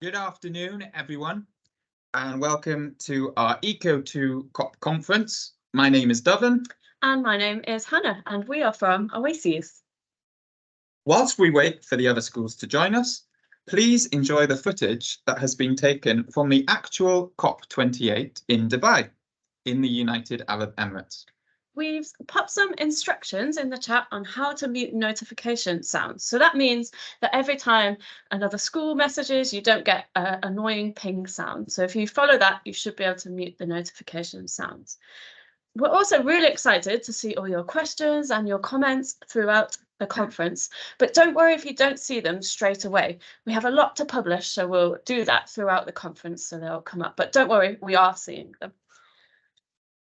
Good afternoon, everyone, and welcome to our ECO2 COP conference. My name is Dovan. And my name is Hannah, and we are from Oases. Whilst we wait for the other schools to join us, please enjoy the footage that has been taken from the actual COP28 in Dubai, in the United Arab Emirates. We've popped some instructions in the chat on how to mute notification sounds. So that means that every time another school messages, you don't get an annoying ping sound. So if you follow that, you should be able to mute the notification sounds. We're also really excited to see all your questions and your comments throughout the conference, but don't worry if you don't see them straight away. We have a lot to publish, so we'll do that throughout the conference, so they'll come up. But don't worry, we are seeing them.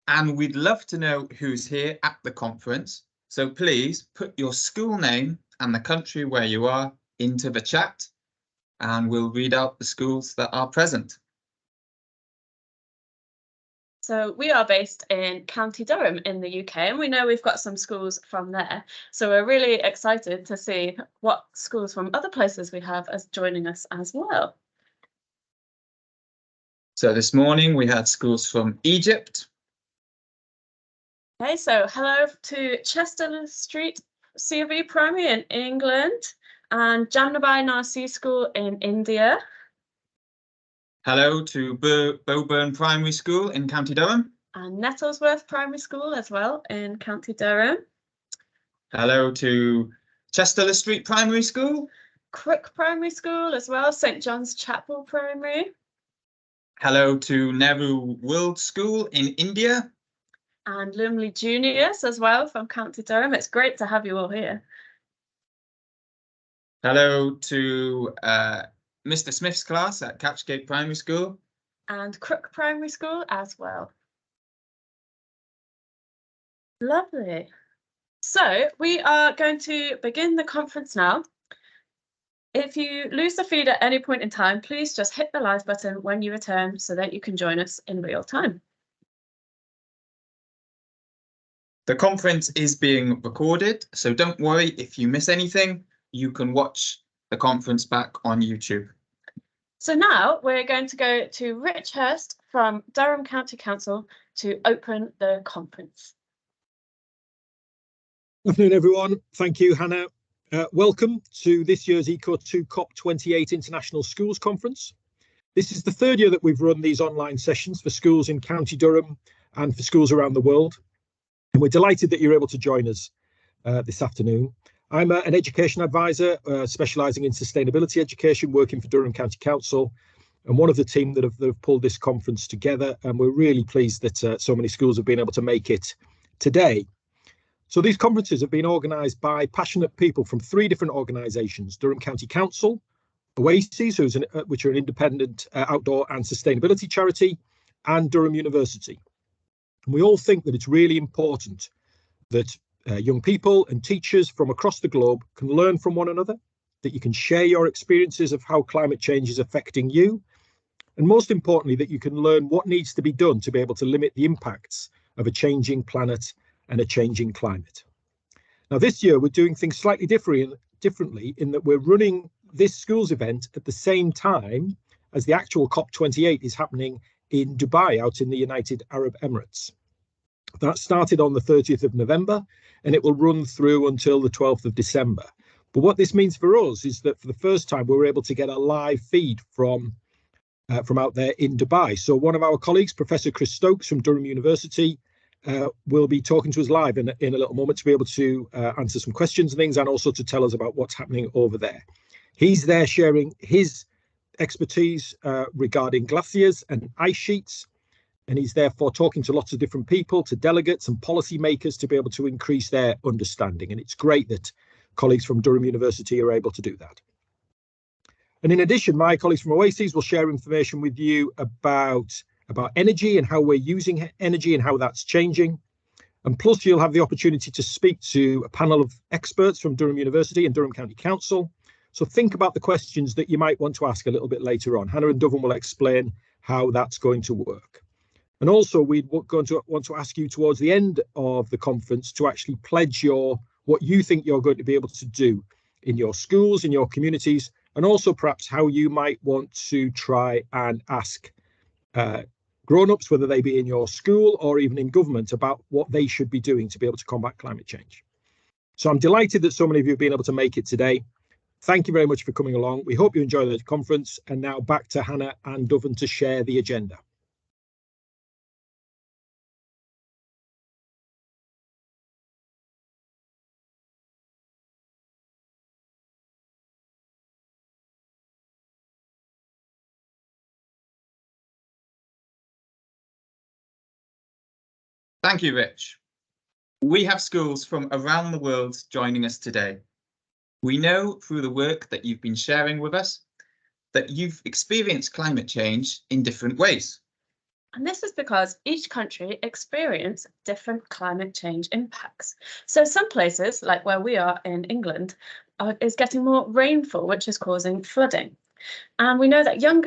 And we'd love to know who's here at the conference. So please put your school name and the country where you are into the chat, and we'll read out the schools that are present. So we are based in County Durham in the UK, and we know we've got some schools from there. So we're really excited to see what schools from other places we have as joining us as well. So this morning we had schools from Egypt. Okay, so hello to Chester Street C.V. Primary in England and Jamnabai Narsi School in India. Hello to Boburn Primary School in County Durham. And Nettlesworth Primary School as well in County Durham. Hello to Chester Street Primary School. Crook Primary School as well, St John's Chapel Primary. Hello to Nehru World School in India. And Lumley Juniors as well from County Durham. It's great to have you all here. Hello to Mr. Smith's class at Catchgate Primary School. And Crook Primary School as well. Lovely. So we are going to begin the conference now. If you lose the feed at any point in time, please just hit the live button when you return so that you can join us in real time. The conference is being recorded, so don't worry if you miss anything. You can watch the conference back on YouTube. So now we're going to go to Rich Hurst from Durham County Council to open the conference. Good afternoon, everyone. Thank you, Hannah. Welcome to this year's ECO2 COP28 International Schools Conference. This is the third year that we've run these online sessions for schools in County Durham and for schools around the world. And we're delighted that you're able to join us this afternoon. I'm an education advisor specialising in sustainability education, working for Durham County Council, and one of the team that have pulled this conference together. And we're really pleased that so many schools have been able to make it today. So these conferences have been organised by passionate people from three different organisations: Durham County Council, Oases, which are an independent outdoor and sustainability charity, and Durham University. And we all think that it's really important that young people and teachers from across the globe can learn from one another, that you can share your experiences of how climate change is affecting you, and most importantly, that you can learn what needs to be done to be able to limit the impacts of a changing planet and a changing climate. Now, this year, we're doing things slightly differently in that we're running this schools event at the same time as the actual COP28 is happening in Dubai, out in the United Arab Emirates. That started on the 30th of November, and it will run through until the 12th of December. But what this means for us is that for the first time, we're able to get a live feed from out there in Dubai. So one of our colleagues, Professor Chris Stokes from Durham University, will be talking to us live in a little moment to be able to answer some questions and things, and also to tell us about what's happening over there. He's there sharing his expertise regarding glaciers and ice sheets, and he's therefore talking to lots of different people, to delegates and policymakers, to be able to increase their understanding. And it's great that colleagues from Durham University are able to do that. And in addition, my colleagues from Oases will share information with you about energy and how we're using energy and how that's changing. And plus, you'll have the opportunity to speak to a panel of experts from Durham University and Durham County Council. So think about the questions that you might want to ask a little bit later on. Hannah and Dovan will explain how that's going to work. And also, we're going to want to ask you towards the end of the conference to actually pledge what you think you're going to be able to do in your schools, in your communities, and also perhaps how you might want to try and ask grown-ups, whether they be in your school or even in government, about what they should be doing to be able to combat climate change. So I'm delighted that so many of you have been able to make it today. Thank you very much for coming along. We hope you enjoy the conference. And now back to Hannah and Dovan to share the agenda. Thank you, Rich. We have schools from around the world joining us today. We know through the work that you've been sharing with us that you've experienced climate change in different ways. And this is because each country experiences different climate change impacts. So some places, like where we are in England, is getting more rainfall, which is causing flooding. And we know that Young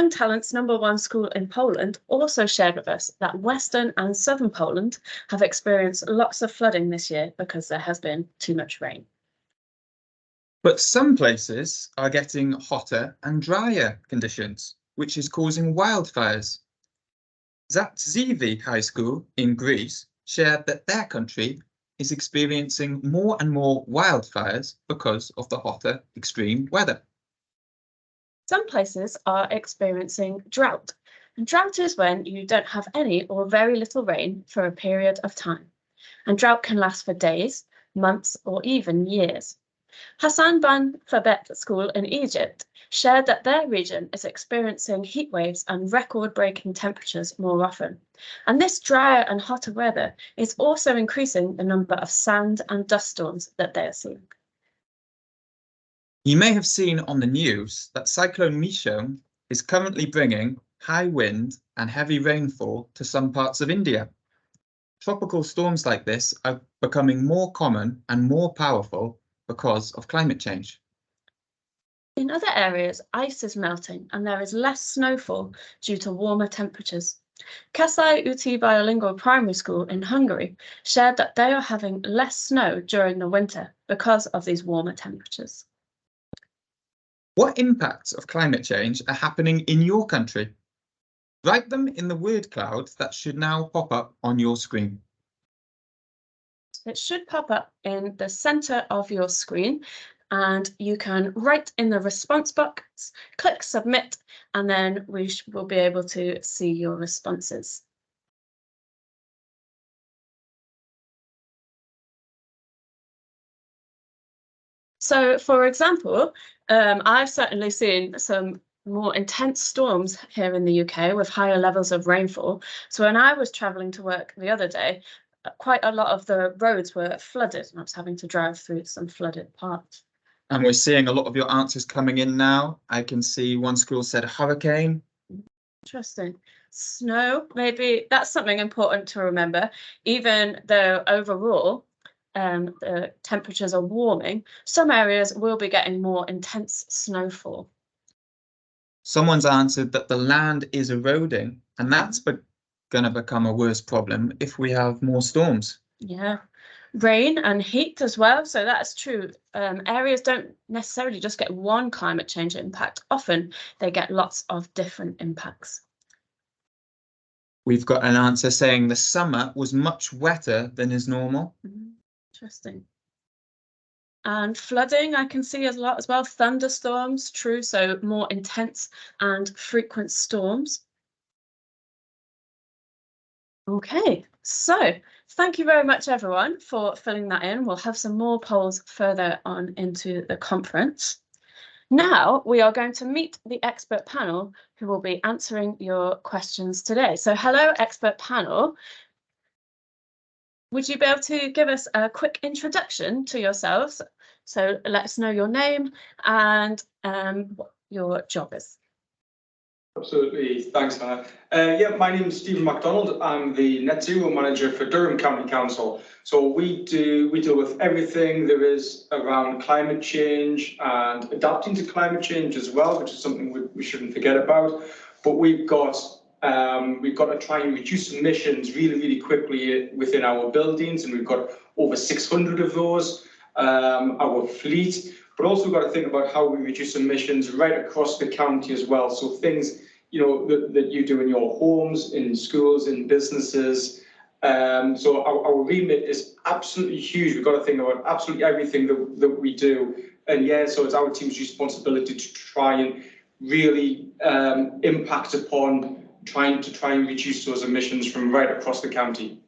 Talent's #1 school in Poland also shared with us that Western and Southern Poland have experienced lots of flooding this year because there has been too much rain. But some places are getting hotter and drier conditions, which is causing wildfires. Zatsivi High School in Greece shared that their country is experiencing more and more wildfires because of the hotter extreme weather. Some places are experiencing drought, and drought is when you don't have any or very little rain for a period of time. And drought can last for days, months, or even years. Hassan Ban Fabet School in Egypt shared that their region is experiencing heat waves and record-breaking temperatures more often. And this drier and hotter weather is also increasing the number of sand and dust storms that they are seeing. You may have seen on the news that Cyclone Michon is currently bringing high wind and heavy rainfall to some parts of India. Tropical storms like this are becoming more common and more powerful because of climate change. In other areas, ice is melting and there is less snowfall due to warmer temperatures. Kasai Uti Bilingual Primary School in Hungary shared that they are having less snow during the winter because of these warmer temperatures. What impacts of climate change are happening in your country? Write them in the word cloud that should now pop up on your screen. It should pop up in the center of your screen, and you can write in the response box, click submit, and then we will be able to see your responses. So, for example, I've certainly seen some more intense storms here in the UK with higher levels of rainfall. So when I was travelling to work the other day, quite a lot of the roads were flooded and I was having to drive through some flooded parts. And we're seeing a lot of your answers coming in now. I can see one school said hurricane. Interesting. Snow, maybe that's something important to remember, even though overall the temperatures are warming, some areas will be getting more intense snowfall. Someone's answered that the land is eroding, and that's going to become a worse problem if we have more storms. Yeah, rain and heat as well. So that's true. Areas don't necessarily just get one climate change impact. Often they get lots of different impacts. We've got an answer saying the summer was much wetter than is normal. Interesting. And flooding, I can see a lot as well. Thunderstorms, true. So more intense and frequent storms. Okay, so thank you very much, everyone, for filling that in. We'll have some more polls further on into the conference. Now we are going to meet the expert panel who will be answering your questions today. So hello, expert panel. Would you be able to give us a quick introduction to yourselves? So let us know your name and what your job is. Absolutely, thanks, Hannah. Yeah, my name is Stephen MacDonald. I'm the Net Zero Manager for Durham County Council. So we deal with everything there is around climate change and adapting to climate change as well, which is something we shouldn't forget about. But we've got to try and reduce emissions really quickly within our buildings, and we've got over 600 of those. Our fleet. but also we've got to think about how we reduce emissions right across the county as well. So things, that you do in your homes, in schools, in businesses. So our remit is absolutely huge. We've got to think about absolutely everything that we do. And yeah, so it's our team's responsibility to try and really impact upon trying and reduce those emissions from right across the county.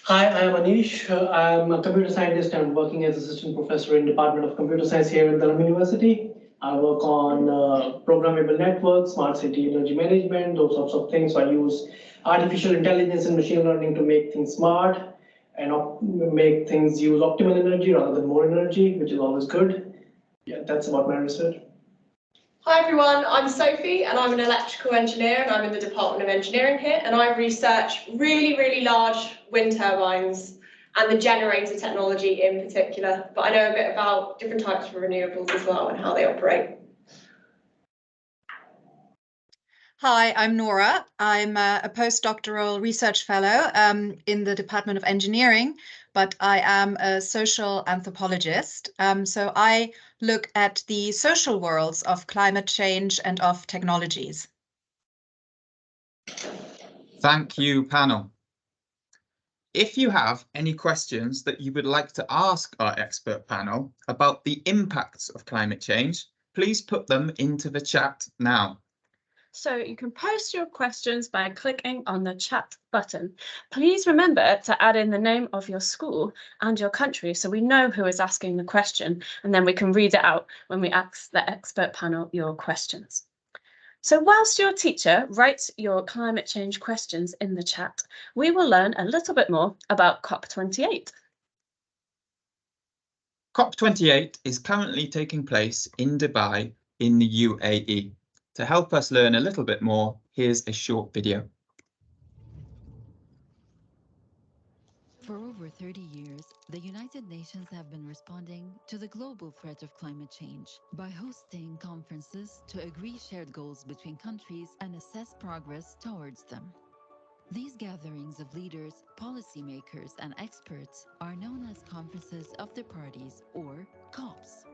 Hi, I'm Anish. I'm a computer scientist. I'm working as assistant professor in Department of Computer Science here at Durham University. I work on programmable networks, smart city energy management, those sorts of things. So I use artificial intelligence and machine learning to make things smart and make things use optimal energy rather than more energy, which is always good. Yeah, that's about my research. Hi everyone, I'm Sophie and I'm an electrical engineer and I'm in the Department of Engineering here, and I research really large wind turbines and the generator technology in particular, but I know a bit about different types of renewables as well and how they operate. Hi, I'm Nora. I'm a postdoctoral research fellow in the Department of Engineering, but I am a social anthropologist. So I look at the social worlds of climate change and of technologies. Thank you, panel. If you have any questions that you would like to ask our expert panel about the impacts of climate change, please put them into the chat now. So you can post your questions by clicking on the chat button. Please remember to add in the name of your school and your country so we know who is asking the question, and then we can read it out when we ask the expert panel your questions. So whilst your teacher writes your climate change questions in the chat, we will learn a little bit more about COP28. COP28 is currently taking place in Dubai in the UAE. To help us learn a little bit more, here's a short video. For over 30 years, the United Nations have been responding to the global threat of climate change by hosting conferences to agree shared goals between countries and assess progress towards them. These gatherings of leaders, policymakers, and experts are known as Conferences of the Parties, or COPs.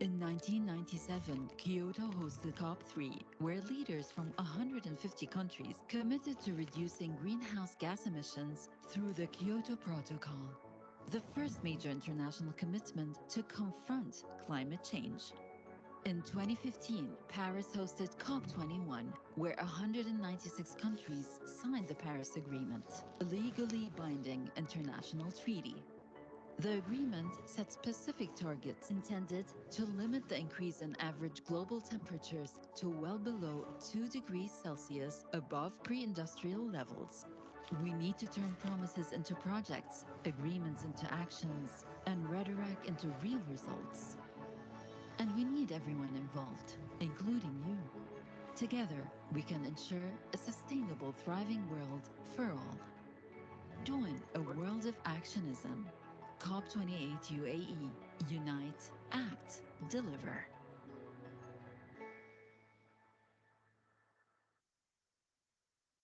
In 1997, Kyoto hosted COP3, where leaders from 150 countries committed to reducing greenhouse gas emissions through the Kyoto Protocol, the first major international commitment to confront climate change. In 2015, Paris hosted COP21, where 196 countries signed the Paris Agreement, a legally binding international treaty. The agreement set specific targets intended to limit the increase in average global temperatures to well below 2 degrees Celsius above pre-industrial levels. We need to turn promises into projects, agreements into actions, and rhetoric into real results. And we need everyone involved, including you. Together, we can ensure a sustainable, thriving world for all. Join a world of actionism. COP28 UAE. Unite, act, deliver.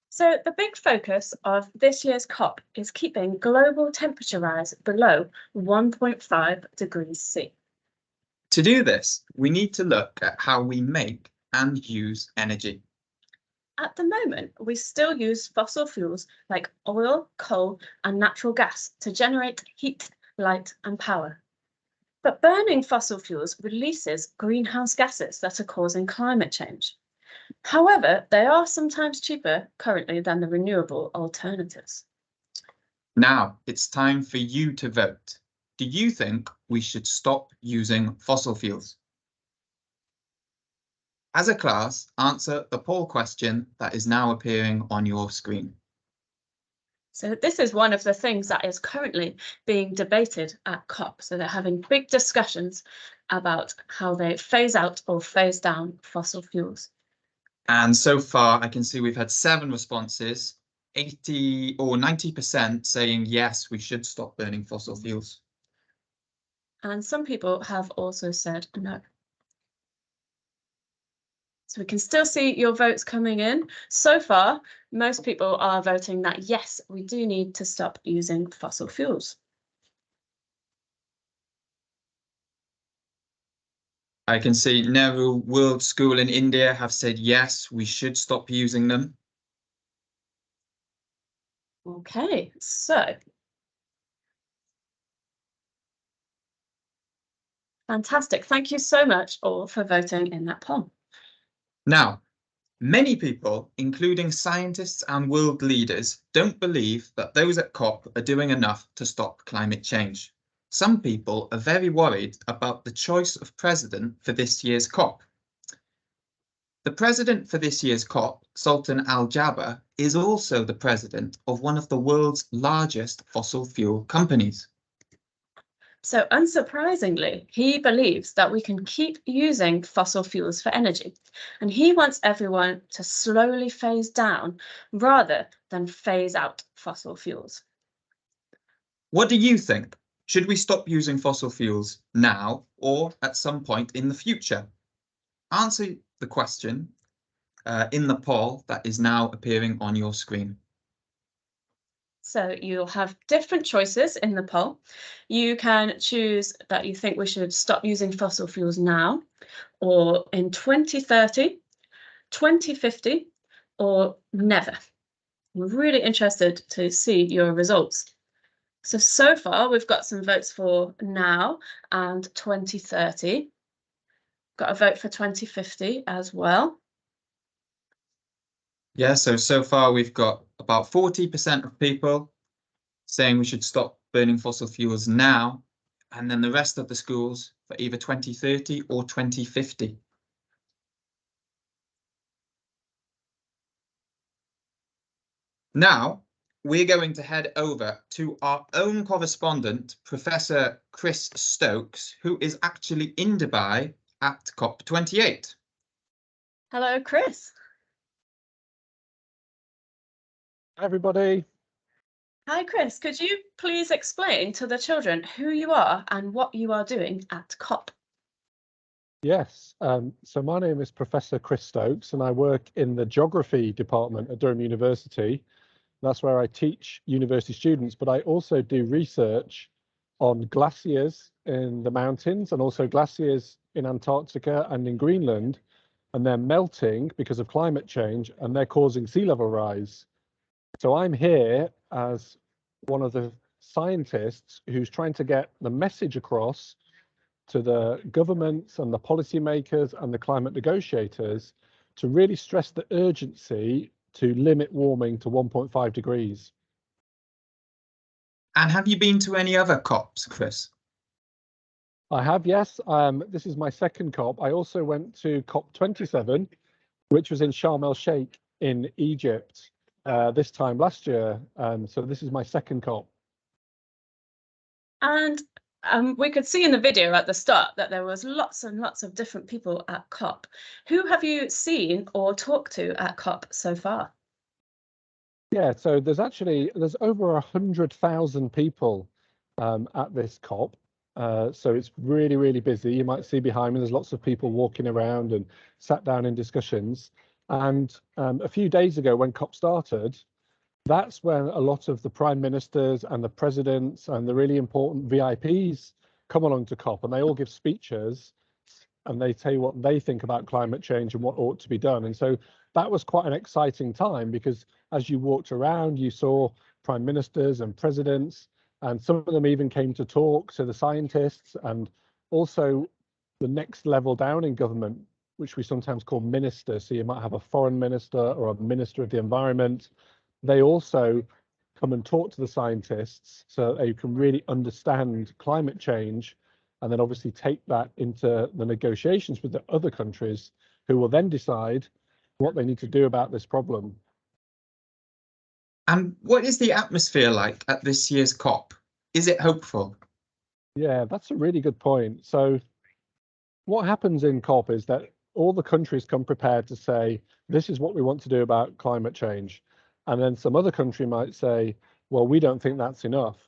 So the big focus of this year's COP is keeping global temperature rise below 1.5 degrees C. To do this, we need to look at how we make and use energy. At the moment, we still use fossil fuels like oil, coal, and natural gas to generate heat, light, and power. But burning fossil fuels releases greenhouse gases that are causing climate change. However, they are sometimes cheaper currently than the renewable alternatives. Now it's time for you to vote. Do you think we should stop using fossil fuels? As a class, answer the poll question that is now appearing on your screen. So this is one of the things that is currently being debated at COP. So they're having big discussions about how they phase out or phase down fossil fuels. And so far, I can see we've had 7 responses, 80 or 90% saying yes, we should stop burning fossil fuels. And some people have also said no. So we can still see your votes coming in. So far, most people are voting that yes, we do need to stop using fossil fuels. I can see Nehru World School in India have said, yes, we should stop using them. Okay, so fantastic. Thank you so much all for voting in that poll. Now, many people, including scientists and world leaders, don't believe that those at COP are doing enough to stop climate change. Some people are very worried about the choice of president for this year's COP. The president for this year's COP, Sultan Al Jaber, is also the president of one of the world's largest fossil fuel companies. So unsurprisingly, he believes that we can keep using fossil fuels for energy, and he wants everyone to slowly phase down rather than phase out fossil fuels. What do you think? Should we stop using fossil fuels now or at some point in the future? Answer the question in the poll that is now appearing on your screen. So you'll have different choices in the poll. You can choose that you think we should stop using fossil fuels now, or in 2030, 2050, or never. I'm really interested to see your results. So far we've got some votes for now and 2030. Got a vote for 2050 as well. Yeah, so far we've got about 40% of people saying we should stop burning fossil fuels now, and then the rest of the schools for either 2030 or 2050. Now, we're going to head over to our own correspondent, Professor Chris Stokes, who is actually in Dubai at COP28. Hello, Chris. Hi, everybody. Hi, Chris. Could you please explain to the children who you are and what you are doing at COP? Yes, so my name is Professor Chris Stokes, and I work in the Geography Department at Durham University. That's where I teach university students, but I also do research on glaciers in the mountains and also glaciers in Antarctica and in Greenland, and they're melting because of climate change, and they're causing sea level rise. So I'm here as one of the scientists who's trying to get the message across to the governments and the policymakers and the climate negotiators to really stress the urgency to limit warming to 1.5 degrees. And have you been to any other COPs, Chris? I have, yes. This is my second COP. I also went to COP27, which was in Sharm el Sheikh in Egypt this time last year. So this is my second COP. And we could see in the video at the start that there was lots and lots of different people at COP. Who have you seen or talked to at COP so far? Yeah, so there's over 100,000 people at this COP. So it's really, really busy. You might see behind me, there's lots of people walking around and sat down in discussions. And a few days ago when COP started, that's when a lot of the prime ministers and the presidents and the really important VIPs come along to COP, and they all give speeches and they tell you what they think about climate change and what ought to be done. And so that was quite an exciting time, because as you walked around, you saw prime ministers and presidents, and some of them even came to talk to the scientists, and also the next level down in government, which we sometimes call minister. So you might have a foreign minister or a minister of the environment. They also come and talk to the scientists so that you can really understand climate change, and then obviously take that into the negotiations with the other countries, who will then decide what they need to do about this problem. And what is the atmosphere like at this year's COP? Is it hopeful? Yeah, that's a really good point. So what happens in COP is that all the countries come prepared to say, this is what we want to do about climate change. And then some other country might say, well, we don't think that's enough,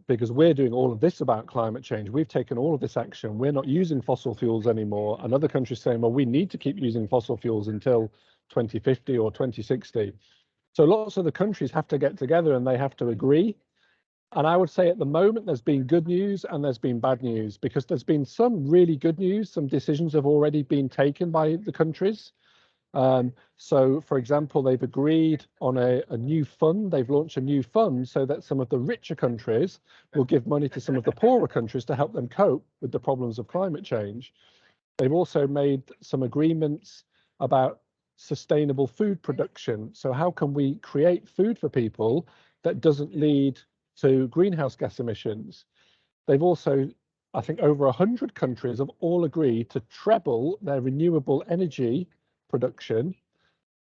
because we're doing all of this about climate change. We've taken all of this action. We're not using fossil fuels anymore. And other countries saying, well, we need to keep using fossil fuels until 2050 or 2060. So lots of the countries have to get together and they have to agree. And I would say at the moment there's been good news and there's been bad news, because there's been some really good news. Some decisions have already been taken by the countries. So, for example, they've agreed on a new fund. They've launched a new fund so that some of the richer countries will give money to some of the poorer countries to help them cope with the problems of climate change. They've also made some agreements about sustainable food production. So how can we create food for people that doesn't lead to greenhouse gas emissions? They've also, I think, over 100 countries have all agreed to treble their renewable energy production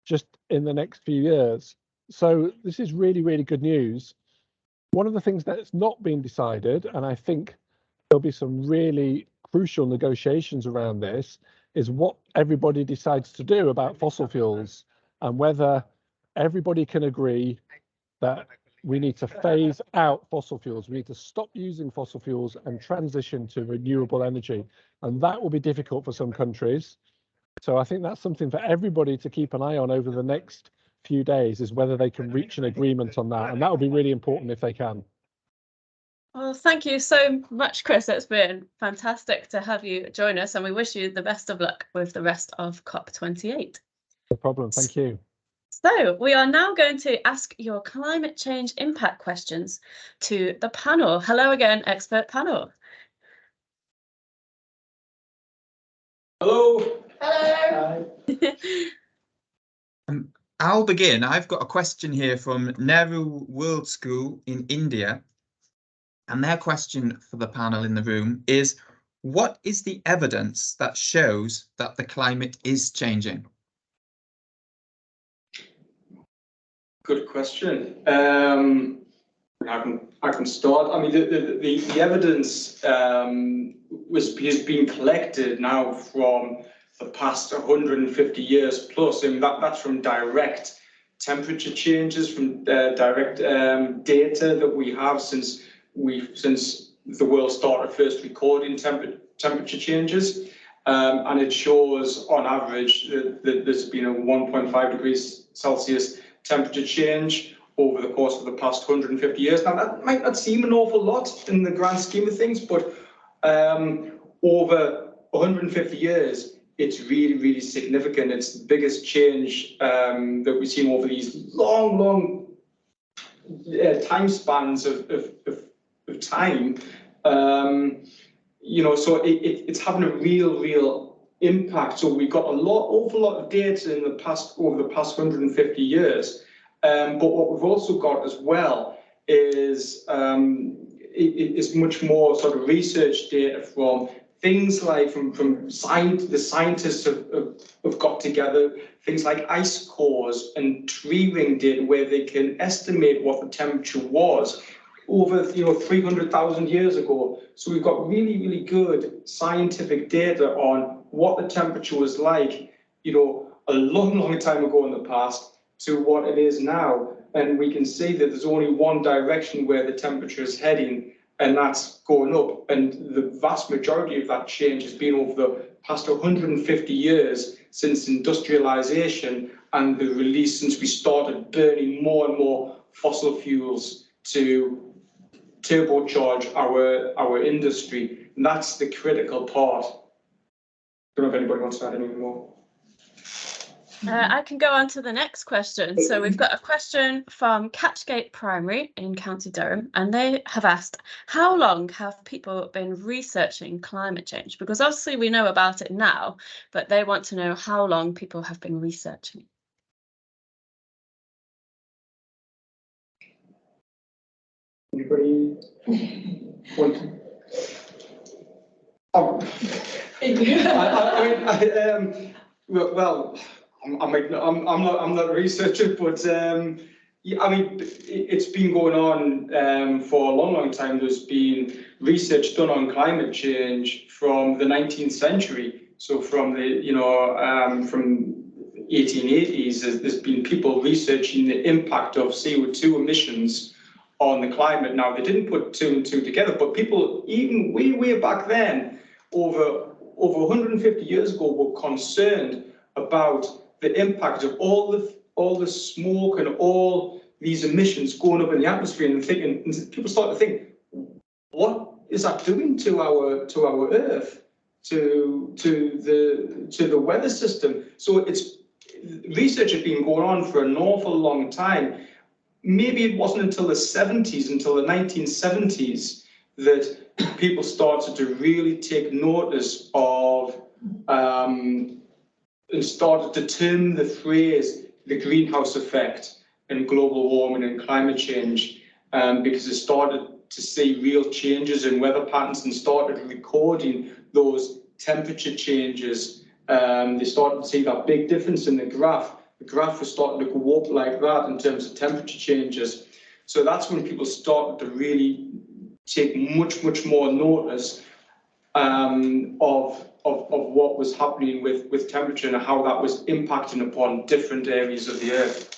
just in the next few years. So this is really, really good news. One of the things that's not been decided, and I think there'll be some really crucial negotiations around this, is what everybody decides to do about fossil fuels, and whether everybody can agree that we need to phase out fossil fuels. We need to stop using fossil fuels and transition to renewable energy. And that will be difficult for some countries. So I think that's something for everybody to keep an eye on over the next few days, is whether they can reach an agreement on that. And that will be really important if they can. Well, thank you so much, Chris. It's been fantastic to have you join us, and we wish you the best of luck with the rest of COP28. No problem. Thank you. So we are now going to ask your climate change impact questions to the panel. Hello again, expert panel. Hello. Hello. I'll begin. I've got a question here from Nehru World School in India. And their question for the panel in the room is, what is the evidence that shows that the climate is changing? Good question. I can start. I mean, the evidence has been collected now from the past 150 years plus. I mean, that's from direct temperature changes, from direct data that we have since the world started first recording temperature changes, and it shows on average that there's been a 1.5 degrees Celsius temperature change over the course of the past 150 years. Now that might not seem an awful lot in the grand scheme of things, but over 150 years, it's really, really significant. It's the biggest change that we've seen over these long time spans of time. You know, so it's having a real impact. So we've got awful lot of data in the past, over the past 150 years. But what we've also got as well is much more sort of research data from things like the scientists have got together things like ice cores and tree ring data, where they can estimate what the temperature was over 300,000 years ago. So we've got really good scientific data on what the temperature was like, a long time ago in the past to what it is now. And we can see that there's only one direction where the temperature is heading, and that's going up. And the vast majority of that change has been over the past 150 years since industrialization and the release, since we started burning more and more fossil fuels to turbocharge our industry. And that's the critical part. I don't know if anybody wants to add any more. I can go on to the next question. So we've got a question from Catchgate Primary in County Durham, and they have asked, how long have people been researching climate change? Because obviously we know about it now, but they want to know how long people have been researching. Anybody want to? Well, I'm not a researcher, but yeah, I mean, it's been going on for a long time. There's been research done on climate change from the 19th century. So from the from 1880s, there's been people researching the impact of CO2 emissions on the climate. Now, they didn't put two and two together, but people even way back then, over 150 years ago, were concerned about the impact of all the smoke and all these emissions going up in the atmosphere, and people start to think, what is that doing to our Earth, to the weather system? So research has been going on for an awful long time. Maybe it wasn't until the 70s, until the 1970s, that people started to really take notice of and started to term the phrase the greenhouse effect and global warming and climate change, because they started to see real changes in weather patterns and started recording those temperature changes. They started to see that big difference in the graph. The graph was starting to go up like that in terms of temperature changes. So that's when people started to really take much more notice of what was happening with temperature and how that was impacting upon different areas of the Earth.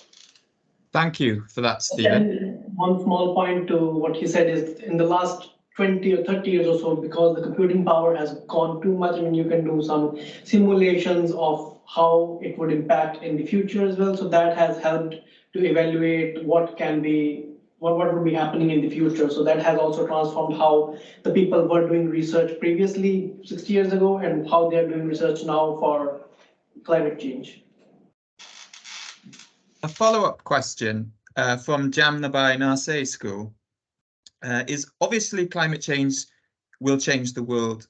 Thank you for that, Stephen. And one small point to what he said is, in the last 20 or 30 years or so, because the computing power has gone too much, I mean, you can do some simulations of how it would impact in the future as well. So that has helped to evaluate what can be, what would be happening in the future. So that has also transformed how the people were doing research previously 60 years ago and how they're doing research now for climate change. A follow-up question from Jamnabai Narseh School is, obviously climate change will change the world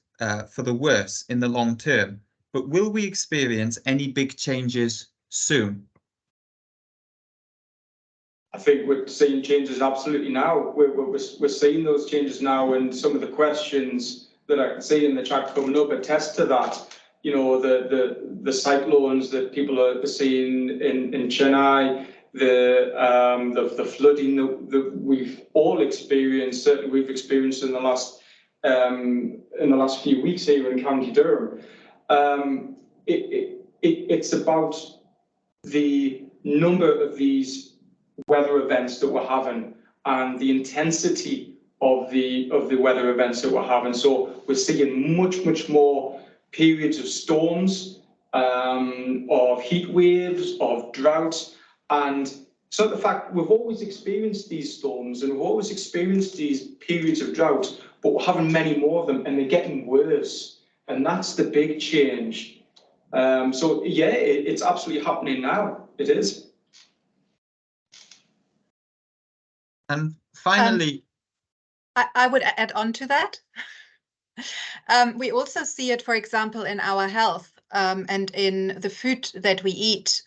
for the worse in the long term, but will we experience any big changes soon? I think we're seeing changes absolutely now. We're seeing those changes now, and some of the questions that I can see in the chat coming up attest to that. You know, the cyclones that people are seeing in Chennai, the flooding that we've all experienced, certainly we've experienced in the last few weeks here in County Durham. It's about the number of these weather events that we're having and the intensity of the weather events that we're having. So we're seeing much more periods of storms, of heat waves, of drought. And so the fact we've always experienced these storms and we've always experienced these periods of drought, but we're having many more of them and they're getting worse. And that's the big change. So yeah, it's absolutely happening now. It is. And finally, I would add on to that. We also see it, for example, in our health and in the food that we eat.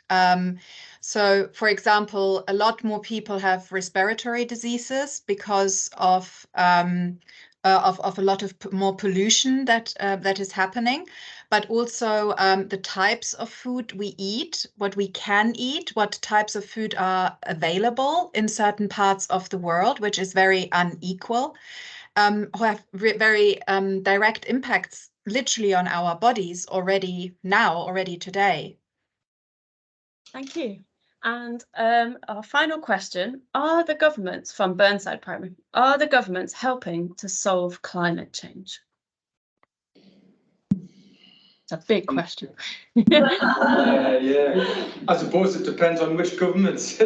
So, for example, a lot more people have respiratory diseases because of a lot of more pollution that is happening, but also the types of food we eat, what we can eat, what types of food are available in certain parts of the world, which is very unequal, who have very direct impacts literally on our bodies already today. Thank you. And our final question, are the governments from Burnside Primary, are the governments helping to solve climate change? It's a big question. Yeah. I suppose it depends on which governments.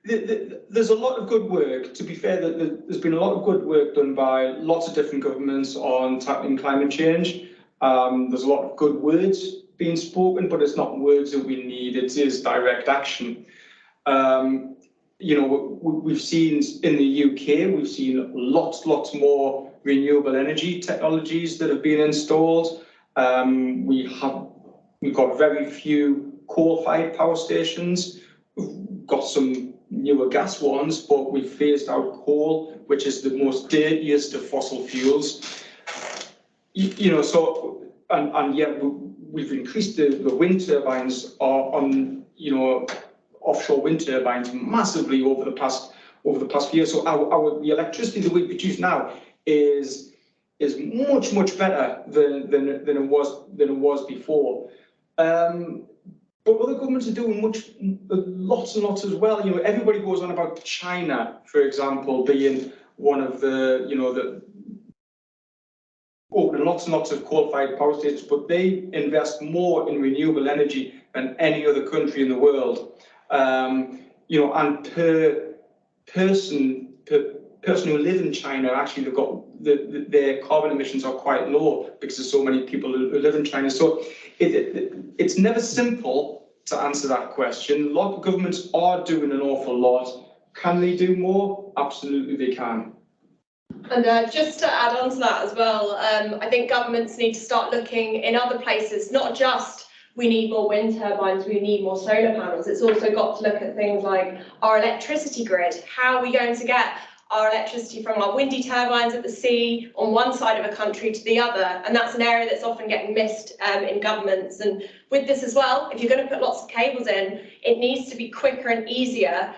There's a lot of good work. To be fair, there's been a lot of good work done by lots of different governments on tackling climate change. There's a lot of good words being spoken, but it's not words that we need. It is direct action. You know, we've seen in the UK, we've seen lots more renewable energy technologies that have been installed. We've got very few coal-fired power stations. We've got some newer gas ones, but we've phased out coal, which is the most dirtiest of fossil fuels. You know, so and yet we've increased the wind turbines on offshore wind turbines massively over the past few years. So the electricity that we produce now is much better than it was before. But other governments are doing lots and lots as well. You know, everybody goes on about China, for example, being one of the opening lots and lots of coal-fired power stations, but they invest more in renewable energy than any other country in the world. you know, and per person who live in China, actually they've got their carbon emissions are quite low because there's so many people who live in China. So it's never simple to answer that question. A lot of governments are doing an awful lot. Can they do more? Absolutely they can. And just to add on to that as well, I think governments need to start looking in other places, not just we need more wind turbines, we need more solar panels. It's also got to look at things like our electricity grid. How are we going to get our electricity from our windy turbines at the sea on one side of a country to the other? And that's an area that's often getting missed in governments. And with this as well, if you're going to put lots of cables in, it needs to be quicker and easier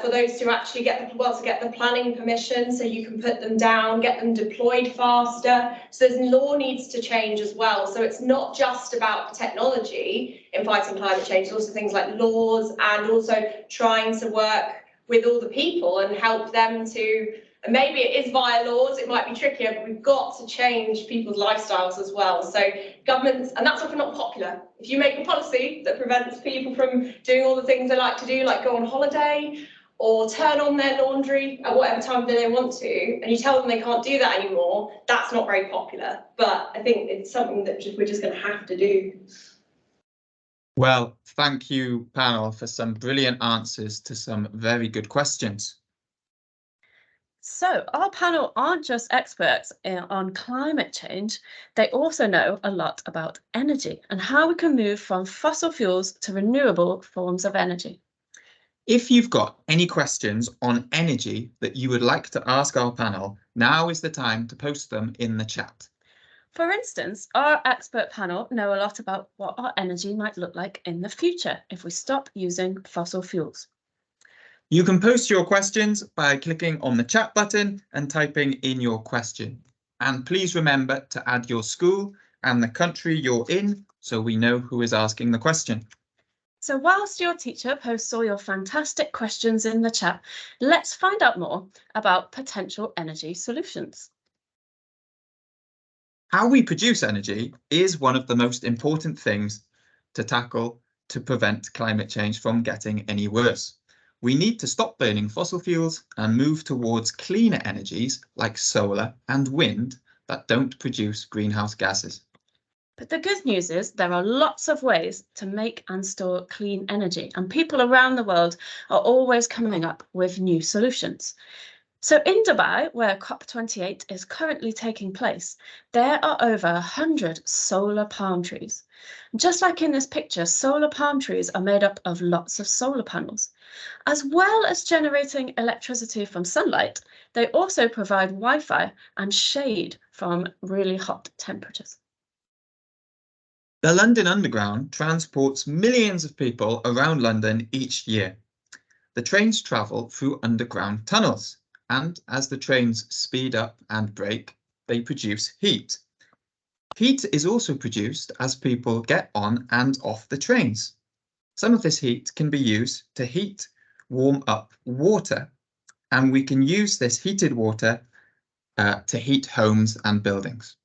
for those to actually get the planning permission, so you can put them down, get them deployed faster. So there's law needs to change as well. So it's not just about technology in fighting climate change, it's also things like laws, and also trying to work with all the people and help them to, and maybe it is via laws, it might be trickier, but we've got to change people's lifestyles as well. So governments, and that's often not popular. If you make a policy that prevents people from doing all the things they like to do, like go on holiday or turn on their laundry at whatever time they want to, and you tell them they can't do that anymore, that's not very popular. But I think it's something that we're just going to have to do. Well, thank you, panel, for some brilliant answers to some very good questions. So our panel aren't just experts on climate change, they also know a lot about energy and how we can move from fossil fuels to renewable forms of energy. If you've got any questions on energy that you would like to ask our panel, now is the time to post them in the chat. For instance, our expert panel know a lot about what our energy might look like in the future if we stop using fossil fuels. You can post your questions by clicking on the chat button and typing in your question. And please remember to add your school and the country you're in so we know who is asking the question. So whilst your teacher posts all your fantastic questions in the chat, let's find out more about potential energy solutions. How we produce energy is one of the most important things to tackle to prevent climate change from getting any worse. We need to stop burning fossil fuels and move towards cleaner energies like solar and wind that don't produce greenhouse gases. But the good news is there are lots of ways to make and store clean energy, and people around the world are always coming up with new solutions. So in Dubai, where COP28 is currently taking place, there are over 100 solar palm trees. Just like in this picture, solar palm trees are made up of lots of solar panels. As well as generating electricity from sunlight, they also provide Wi-Fi and shade from really hot temperatures. The London Underground transports millions of people around London each year. The trains travel through underground tunnels, and as the trains speed up and brake, they produce heat. Heat is also produced as people get on and off the trains. Some of this heat can be used to warm up water, and we can use this heated water to heat homes and buildings.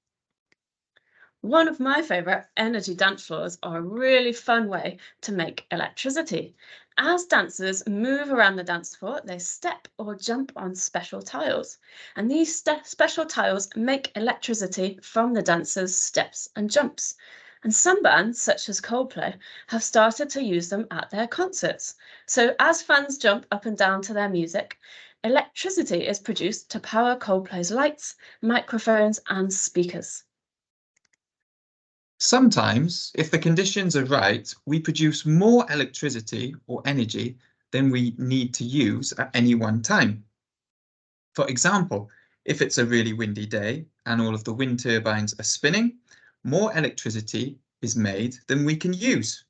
One of my favourite energy dance floors are a really fun way to make electricity. As dancers move around the dance floor, they step or jump on special tiles. And these special tiles make electricity from the dancers' steps and jumps. And some bands, such as Coldplay, have started to use them at their concerts. So as fans jump up and down to their music, electricity is produced to power Coldplay's lights, microphones and speakers. Sometimes, if the conditions are right, we produce more electricity or energy than we need to use at any one time. For example, if it's a really windy day and all of the wind turbines are spinning, more electricity is made than we can use.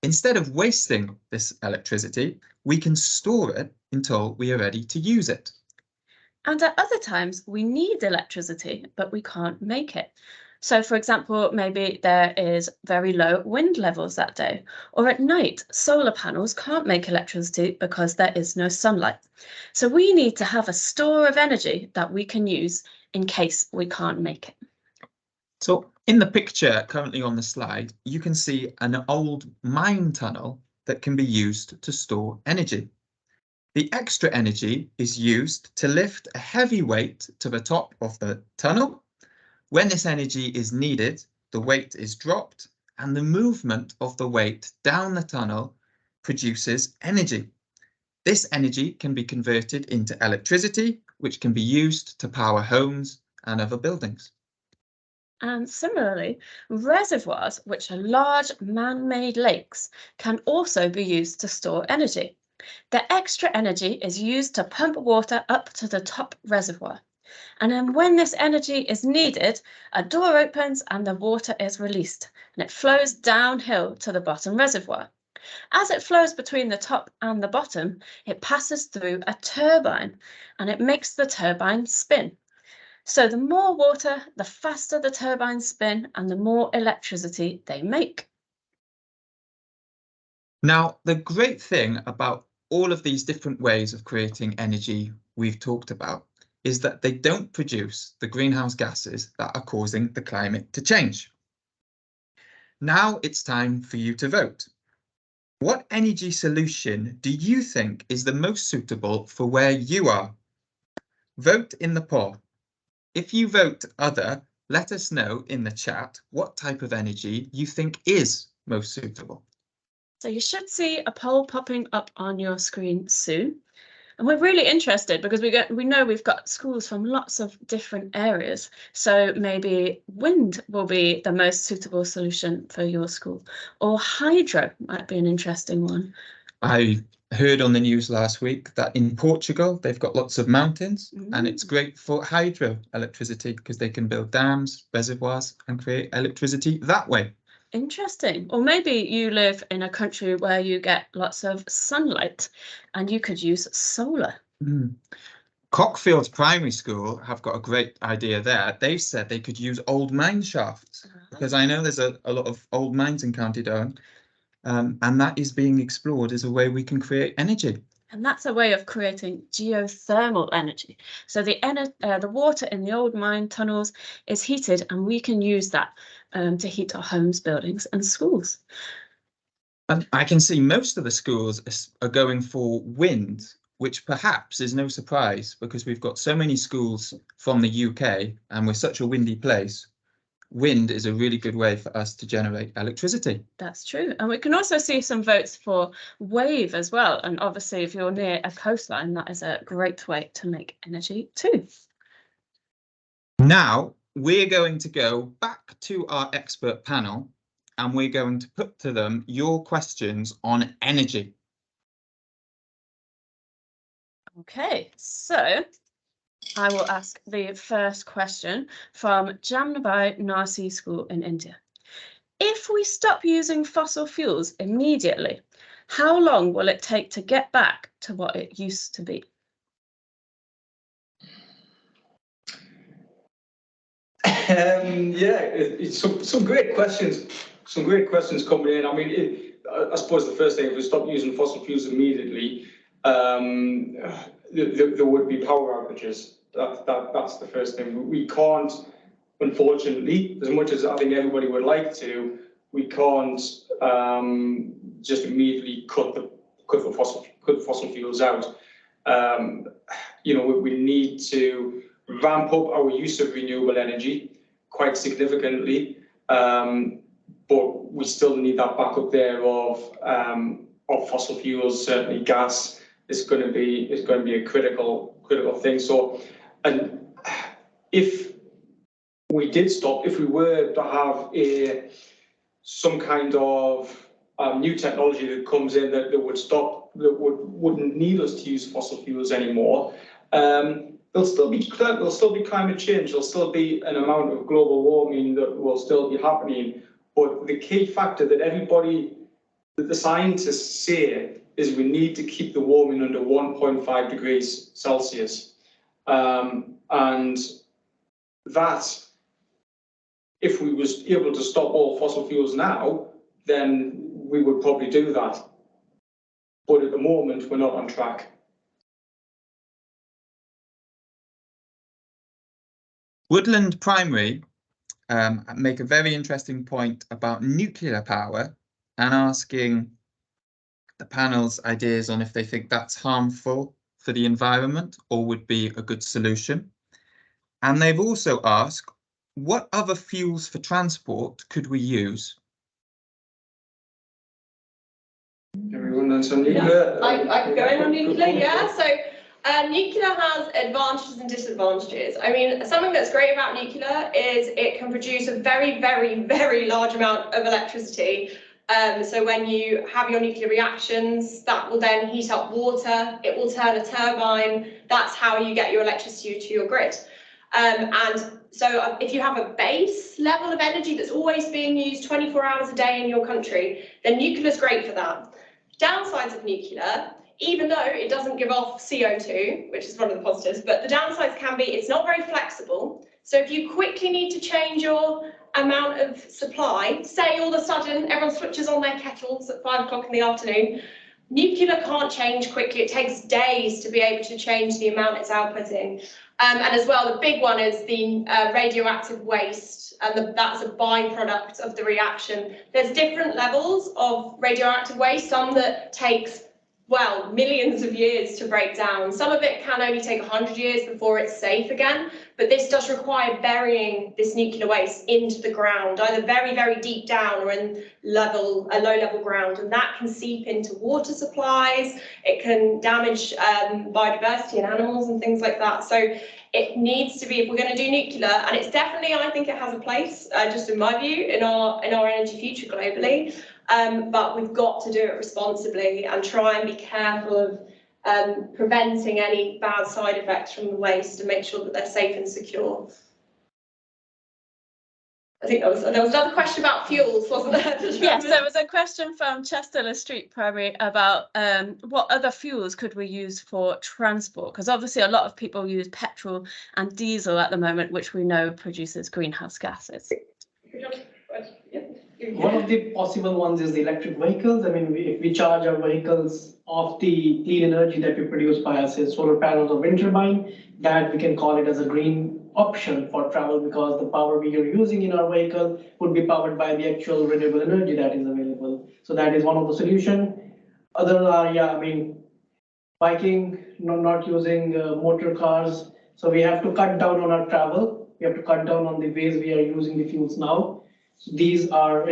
Instead of wasting this electricity, we can store it until we are ready to use it. And at other times, we need electricity, but we can't make it. So, for example, maybe there is very low wind levels that day, or at night, solar panels can't make electricity because there is no sunlight. So we need to have a store of energy that we can use in case we can't make it. So in the picture currently on the slide, you can see an old mine tunnel that can be used to store energy. The extra energy is used to lift a heavy weight to the top of the tunnel. When this energy is needed, the weight is dropped and the movement of the weight down the tunnel produces energy. This energy can be converted into electricity, which can be used to power homes and other buildings. And similarly, reservoirs, which are large man-made lakes, can also be used to store energy. The extra energy is used to pump water up to the top reservoir. And then when this energy is needed, a door opens and the water is released, and it flows downhill to the bottom reservoir. As it flows between the top and the bottom, it passes through a turbine, and it makes the turbine spin. So the more water, the faster the turbines spin and the more electricity they make. Now, the great thing about all of these different ways of creating energy we've talked about is that they don't produce the greenhouse gases that are causing the climate to change. Now it's time for you to vote. What energy solution do you think is the most suitable for where you are? Vote in the poll. If you vote other, let us know in the chat what type of energy you think is most suitable. So you should see a poll popping up on your screen soon. And we're really interested because we know we've got schools from lots of different areas. So maybe wind will be the most suitable solution for your school, or hydro might be an interesting one. I heard on the news last week that in Portugal, they've got lots of mountains and it's great for hydro electricity because they can build dams, reservoirs and create electricity that way. Interesting. Or maybe you live in a country where you get lots of sunlight and you could use solar. Cockfields Primary School have got a great idea there. They've said they could use old mine shafts because I know there's a lot of old mines in County Durham, and that is being explored as a way we can create energy. And that's a way of creating geothermal energy. So the water in the old mine tunnels is heated, and we can use that to heat our homes, buildings and schools. And I can see most of the schools are going for wind, which perhaps is no surprise because we've got so many schools from the UK and we're such a windy place. Wind is a really good way for us to generate electricity. That's true. And we can also see some votes for wave as well. And obviously, if you're near a coastline, that is a great way to make energy too. Now we're going to go back to our expert panel and we're going to put to them your questions on energy. Okay, so I will ask the first question from Jamnabai Narsi School in India. If we stop using fossil fuels immediately, how long will it take to get back to what it used to be? Yeah, it's some great questions. Some great questions coming in. I mean, I suppose the first thing, if we stop using fossil fuels immediately, there would be power outages. That's the first thing. We can't, unfortunately, as much as I think everybody would like to, we can't just immediately cut the fossil fuels out. You know, we need to ramp up our use of renewable energy quite significantly, but we still need that backup there of fossil fuels. Certainly, gas is going to be a critical thing. So, and if we did stop, if we were to have some kind of new technology that comes in that would stop, that wouldn't need us to use fossil fuels anymore, there'll still be climate change. There'll still be an amount of global warming that will still be happening. But the key factor that the scientists say is we need to keep the warming under 1.5 degrees Celsius, and that, if we was able to stop all fossil fuels now, then we would probably do that. But at the moment, we're not on track. Woodland Primary make a very interesting point about nuclear power and asking, the panel's ideas on if they think that's harmful for the environment or would be a good solution. And they've also asked, what other fuels for transport could we use? Everyone knows some nuclear. I could go in on nuclear, yeah. So nuclear has advantages and disadvantages. I mean, something that's great about nuclear is it can produce a very, very, very large amount of electricity. So when you have your nuclear reactions, that will then heat up water, it will turn a turbine. That's how you get your electricity to your grid. And so if you have a base level of energy that's always being used 24 hours a day in your country, then nuclear is great for that. Downsides of nuclear, even though it doesn't give off CO2, which is one of the positives, but the downsides can be it's not very flexible. So if you quickly need to change your amount of supply, say all of a sudden everyone switches on their kettles at 5 o'clock in the afternoon, nuclear can't change quickly. It takes days to be able to change the amount it's outputting. And as well, the big one is the radioactive waste, and that's a byproduct of the reaction. There's different levels of radioactive waste, some that takes, well, millions of years to break down. Some of it can only take 100 years before it's safe again, but this does require burying this nuclear waste into the ground, either very, very deep down or in a low-level ground, and that can seep into water supplies. It can damage biodiversity and animals and things like that. So it needs to be, if we're going to do nuclear, and it's definitely, I think it has a place, just in my view, in our energy future globally. But we've got to do it responsibly and try and be careful of preventing any bad side effects from the waste and make sure that they're safe and secure. I think there was another question about fuels, wasn't there? Yes, there was a question from Chester Street Primary about what other fuels could we use for transport? Because obviously a lot of people use petrol and diesel at the moment, which we know produces greenhouse gases. One of the possible ones is the electric vehicles. I mean, if we charge our vehicles off the clean energy that we produce by our solar panels or wind turbine, that we can call it as a green option for travel, because the power we are using in our vehicle would be powered by the actual renewable energy that is available. So that is one of the solutions. Other are, yeah, I mean, biking, not using motor cars. So we have to cut down on our travel. We have to cut down on the ways we are using the fuels now. So these are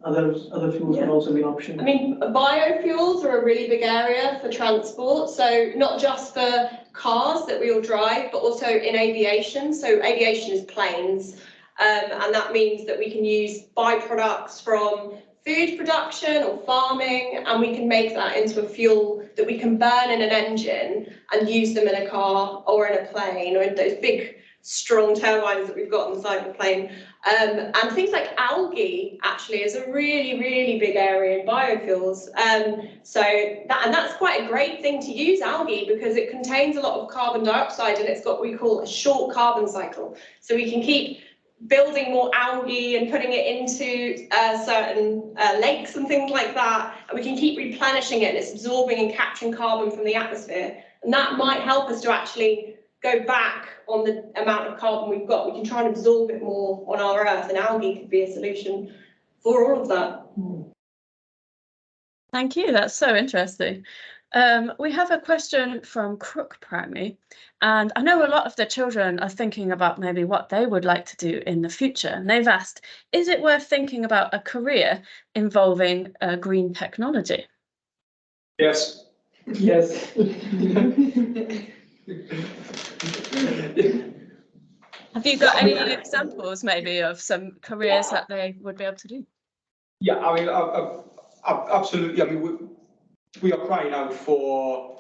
other fuels can also be an option. I mean, biofuels are a really big area for transport. So not just for cars that we all drive, but also in aviation. So aviation is planes, and that means that we can use byproducts from food production or farming, and we can make that into a fuel that we can burn in an engine and use them in a car or in a plane or in those big strong turbines that we've got on the side of the plane. And things like algae actually is a really, really big area in biofuels. So that's quite a great thing to use, algae, because it contains a lot of carbon dioxide and it's got what we call a short carbon cycle. So we can keep building more algae and putting it into certain lakes and things like that, and we can keep replenishing it, and it's absorbing and capturing carbon from the atmosphere, and that might help us to actually go back on the amount of carbon we've got. We can try and absorb it more on our Earth, and algae could be a solution for all of that. Thank you, that's so interesting. We have a question from Crook Primary, and I know a lot of the children are thinking about maybe what they would like to do in the future. And they've asked, is it worth thinking about a career involving green technology? Yes. Yes. Have you got any examples maybe of some careers that they would be able to do? Yeah, I mean, absolutely. I mean, we are crying out for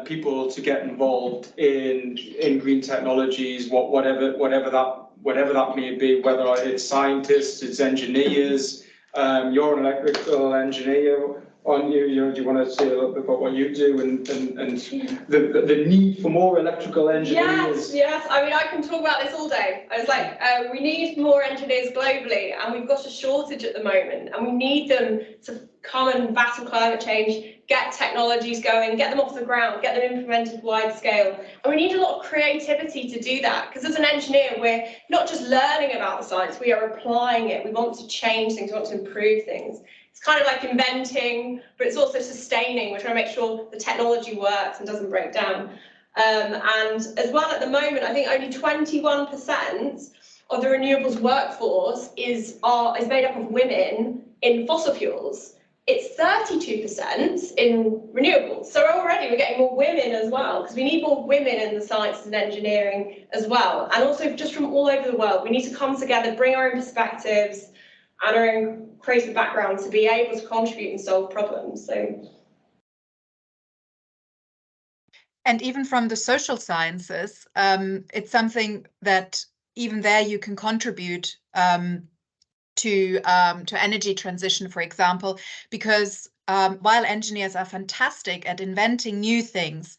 people to get involved in green technologies, whatever that may be, whether it's scientists, it's engineers. You're an electrical engineer, aren't you? Do you want to say a little bit about what you do and the need for more electrical engineers? Yes. I mean, I can talk about this all day. I was like, we need more engineers globally, and we've got a shortage at the moment, and we need them to come and battle climate change, get technologies going, get them off the ground, get them implemented wide scale. And we need a lot of creativity to do that, because as an engineer, we're not just learning about the science, we are applying it. We want to change things, we want to improve things. It's kind of like inventing, but it's also sustaining. We're trying to make sure the technology works and doesn't break down. And as well, at the moment, I think only 21% of the renewables workforce is made up of women in fossil fuels. It's 32% in renewables. So already we're getting more women as well, because we need more women in the sciences and engineering as well. And also just from all over the world, we need to come together, bring our own perspectives and our own creative backgrounds to be able to contribute and solve problems. So. And even from the social sciences, it's something that even there you can contribute to energy transition, for example, because while engineers are fantastic at inventing new things,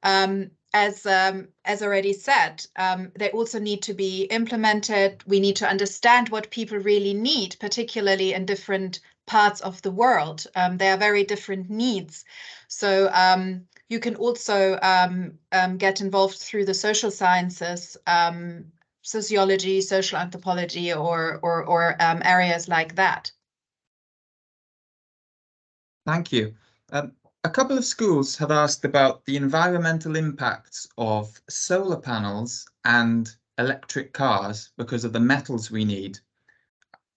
as already said, they also need to be implemented. We need to understand what people really need, particularly in different parts of the world. There are very different needs. So you can also get involved through the social sciences, sociology, social anthropology, or areas like that. Thank you. A couple of schools have asked about the environmental impacts of solar panels and electric cars because of the metals we need.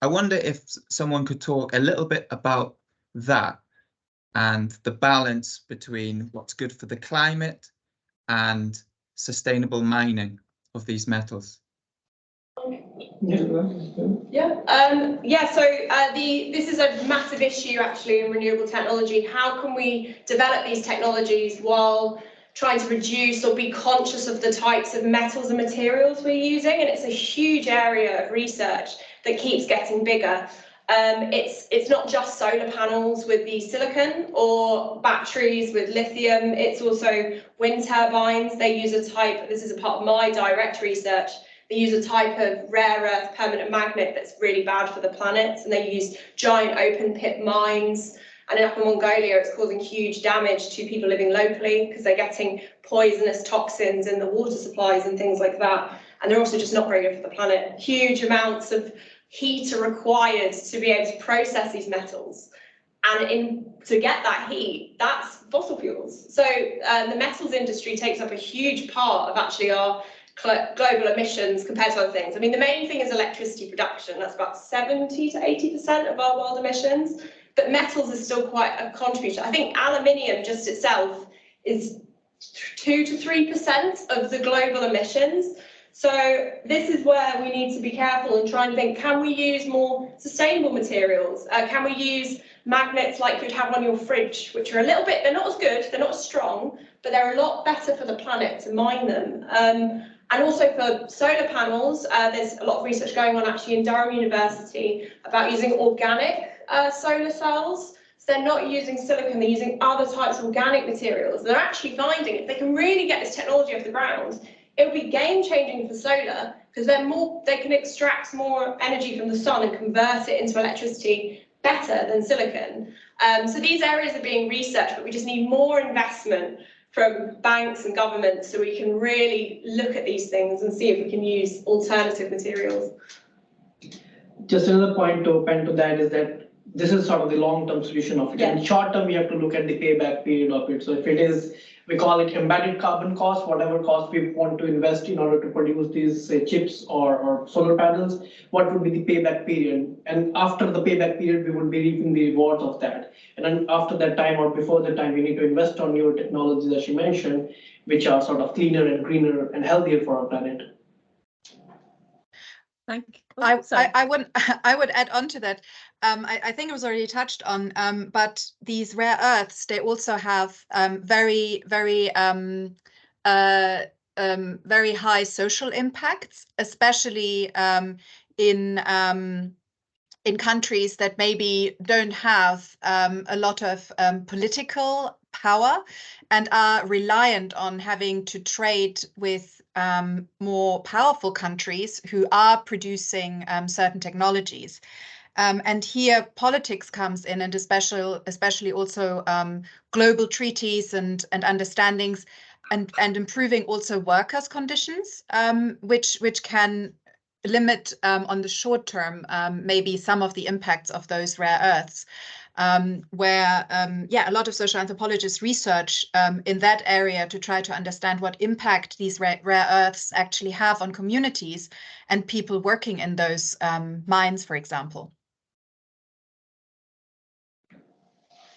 I wonder if someone could talk a little bit about that and the balance between what's good for the climate and sustainable mining of these metals. This is a massive issue actually in renewable technology. How can we develop these technologies while trying to reduce or be conscious of the types of metals and materials we're using? And it's a huge area of research that keeps getting bigger. It's not just solar panels with the silicon or batteries with lithium. It's also wind turbines. They use a type, this is a part of my direct research, they use a type of rare earth permanent magnet that's really bad for the planet, and they use giant open pit mines. And in Upper Mongolia, it's causing huge damage to people living locally because they're getting poisonous toxins in the water supplies and things like that. And they're also just not very good for the planet. Huge amounts of heat are required to be able to process these metals. And to get that heat, that's fossil fuels. So the metals industry takes up a huge part of actually our global emissions compared to other things. I mean, the main thing is electricity production. That's about 70 to 80% of our world emissions. But metals is still quite a contributor. I think aluminium just itself is 2 to 3% of the global emissions. So this is where we need to be careful and try and think, can we use more sustainable materials? Can we use magnets like you'd have on your fridge, which are a little bit, they're not as good, they're not as strong, but they're a lot better for the planet to mine them. And also for solar panels, there's a lot of research going on actually in Durham University about using organic solar cells. So they're not using silicon, they're using other types of organic materials. They're actually finding if they can really get this technology off the ground, it will be game-changing for solar because they can extract more energy from the sun and convert it into electricity better than silicon. So these areas are being researched, but we just need more investment from banks and governments so we can really look at these things and see if we can use alternative materials. Just another point to append to that is that this is sort of the long-term solution of it. Yeah. In short term, we have to look at the payback period of it. So if it is, we call it embedded carbon cost, whatever cost we want to invest in order to produce these chips or solar panels, what would be the payback period? And after the payback period, we would be reaping the rewards of that. And then after that time or before that time, we need to invest on newer technologies, as you mentioned, which are sort of cleaner and greener and healthier for our planet. Thank you. I would add on to that. I think it was already touched on, but these rare earths, they also have very high social impacts, especially in countries that maybe don't have a lot of political power and are reliant on having to trade with more powerful countries who are producing certain technologies. And here politics comes in, and especially also global treaties and understandings, and improving also workers' conditions, which can limit on the short term maybe some of the impacts of those rare earths. where a lot of social anthropologists research in that area to try to understand what impact these rare earths actually have on communities and people working in those mines, for example.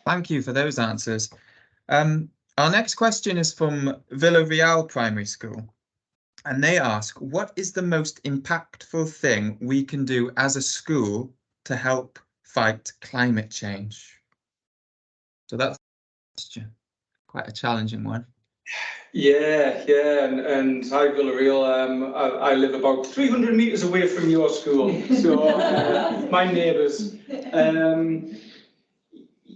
Thank you for those answers. Our next question is from Villarreal Primary School, and they ask, what is the most impactful thing we can do as a school to help fight climate change? So that's quite a challenging one. Yeah, and hi Villarreal. I live about 300 meters away from your school, so my neighbours.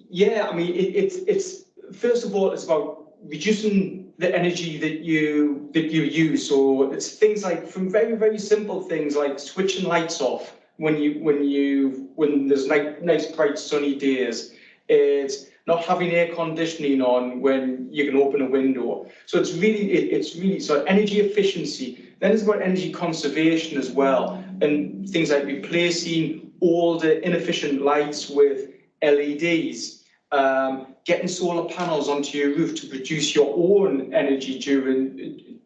Yeah, I mean, it's first of all, it's about reducing the energy that you use. So it's things like, from very simple things like switching lights off when there's nice bright sunny days. It's not having air conditioning on when you can open a window. So it's really so energy efficiency. Then it's about energy conservation as well, and things like replacing older inefficient lights with LEDs, getting solar panels onto your roof to produce your own energy during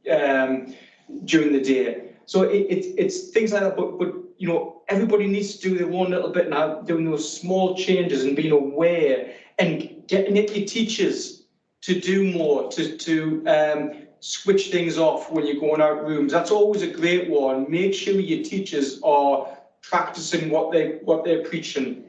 the day. So it's things like that, but you know, everybody needs to do their own little bit now, doing those small changes and being aware and getting your teachers to do more, to switch things off when you're going out rooms. That's always a great one. Make sure your teachers are practicing what they're preaching.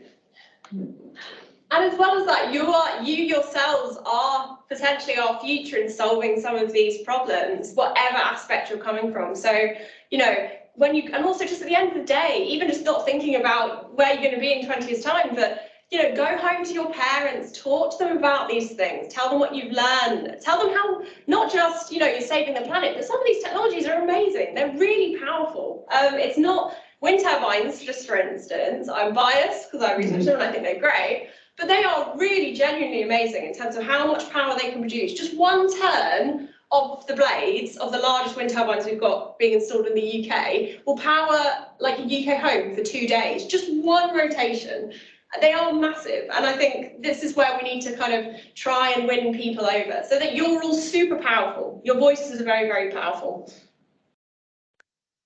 And as well as that, you yourselves are potentially our future in solving some of these problems, whatever aspect you're coming from. So, you know, and also just at the end of the day, even just not thinking about where you're going to be in 20 years' time, but, you know, go home to your parents, talk to them about these things, tell them what you've learned, tell them how, not just, you know, you're saving the planet, but some of these technologies are amazing. They're really powerful. It's not wind turbines, just for instance. I'm biased because I research them and I think they're great. But they are really genuinely amazing in terms of how much power they can produce. Just one turn of the blades of the largest wind turbines we've got being installed in the UK will power like a UK home for 2 days. Just one rotation. They are massive. And I think this is where we need to kind of try and win people over so that you're all super powerful. Your voices are very powerful.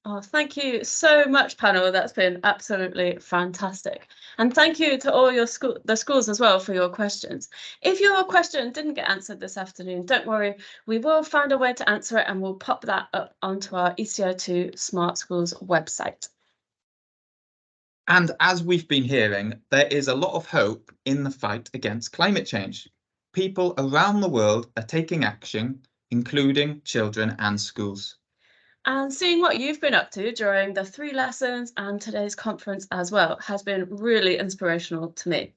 Oh, thank you so much, panel. That's been absolutely fantastic. And thank you to all your schools as well for your questions. If your question didn't get answered this afternoon, don't worry, we will find a way to answer it and we'll pop that up onto our ECO2 Smart Schools website. And as we've been hearing, there is a lot of hope in the fight against climate change. People around the world are taking action, including children and schools. And seeing what you've been up to during the 3 lessons and today's conference as well has been really inspirational to me.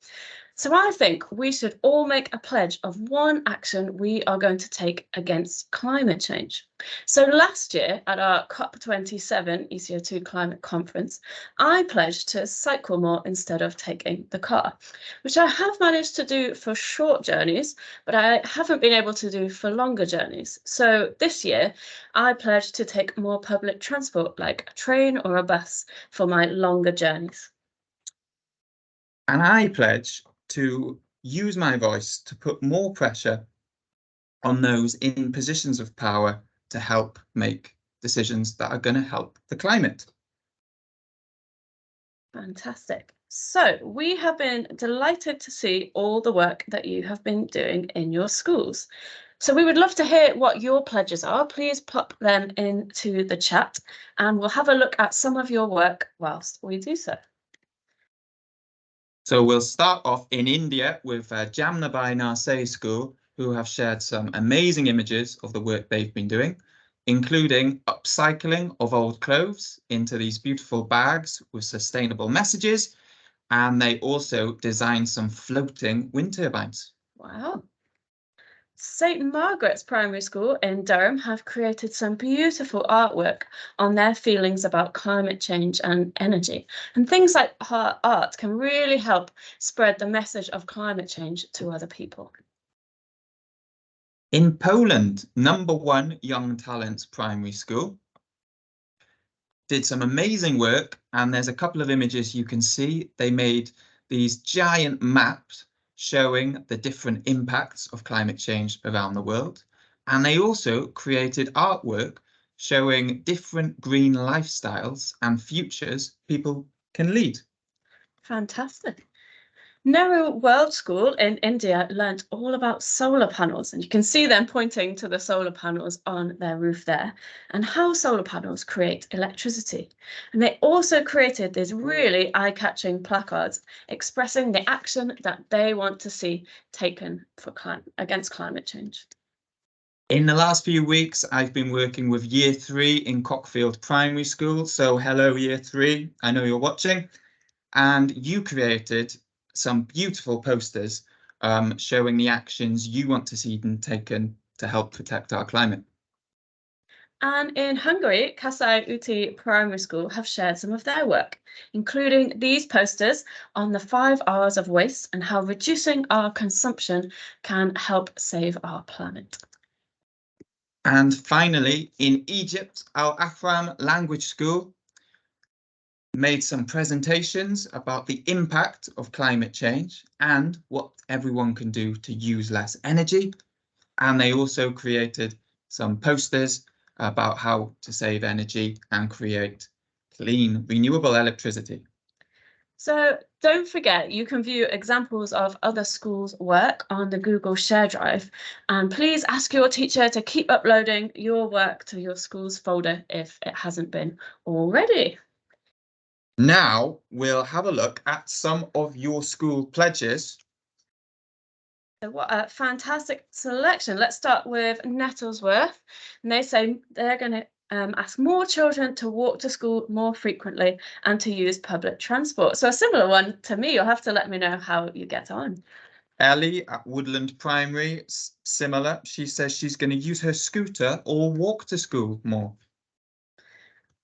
So I think we should all make a pledge of one action we are going to take against climate change. So last year at our COP27 ECO2 climate conference, I pledged to cycle more instead of taking the car, which I have managed to do for short journeys, but I haven't been able to do for longer journeys. So this year, I pledged to take more public transport like a train or a bus for my longer journeys. And I pledge to use my voice to put more pressure on those in positions of power to help make decisions that are going to help the climate. Fantastic. So we have been delighted to see all the work that you have been doing in your schools. So we would love to hear what your pledges are. Please pop them into the chat and we'll have a look at some of your work whilst we do so. So we'll start off in India with Jamnabai Narsai School, who have shared some amazing images of the work they've been doing, including upcycling of old clothes into these beautiful bags with sustainable messages. And they also designed some floating wind turbines. Wow. St. Margaret's Primary School in Durham have created some beautiful artwork on their feelings about climate change and energy. And things like art can really help spread the message of climate change to other people. In Poland, #1 Young Talents Primary School did some amazing work, and there's a couple of images you can see. They made these giant maps showing the different impacts of climate change around the world. And they also created artwork showing different green lifestyles and futures people can lead. Fantastic. Nehru World School in India learnt all about solar panels, and you can see them pointing to the solar panels on their roof there and how solar panels create electricity. And they also created these really eye-catching placards expressing the action that they want to see taken for against climate change. In the last few weeks, I've been working with Year 3 in Cockfield Primary School. So hello, Year 3, I know you're watching. And you created some beautiful posters showing the actions you want to see taken to help protect our climate. And in Hungary, Kasai Uti Primary School have shared some of their work, including these posters on the 5 R's of waste and how reducing our consumption can help save our planet. And finally, in Egypt, Al Ahram Language School made some presentations about the impact of climate change and what everyone can do to use less energy. And they also created some posters about how to save energy and create clean, renewable electricity. So don't forget, you can view examples of other schools' work on the Google Share Drive, and please ask your teacher to keep uploading your work to your school's folder if it hasn't been already. Now we'll have a look at some of your school pledges. So what a fantastic selection. Let's start with Nettlesworth, and they say they're going to ask more children to walk to school more frequently and to use public transport. So a similar one to me. You'll have to let me know how you get on. Ellie at Woodland Primary, similar. She says she's going to use her scooter or walk to school more.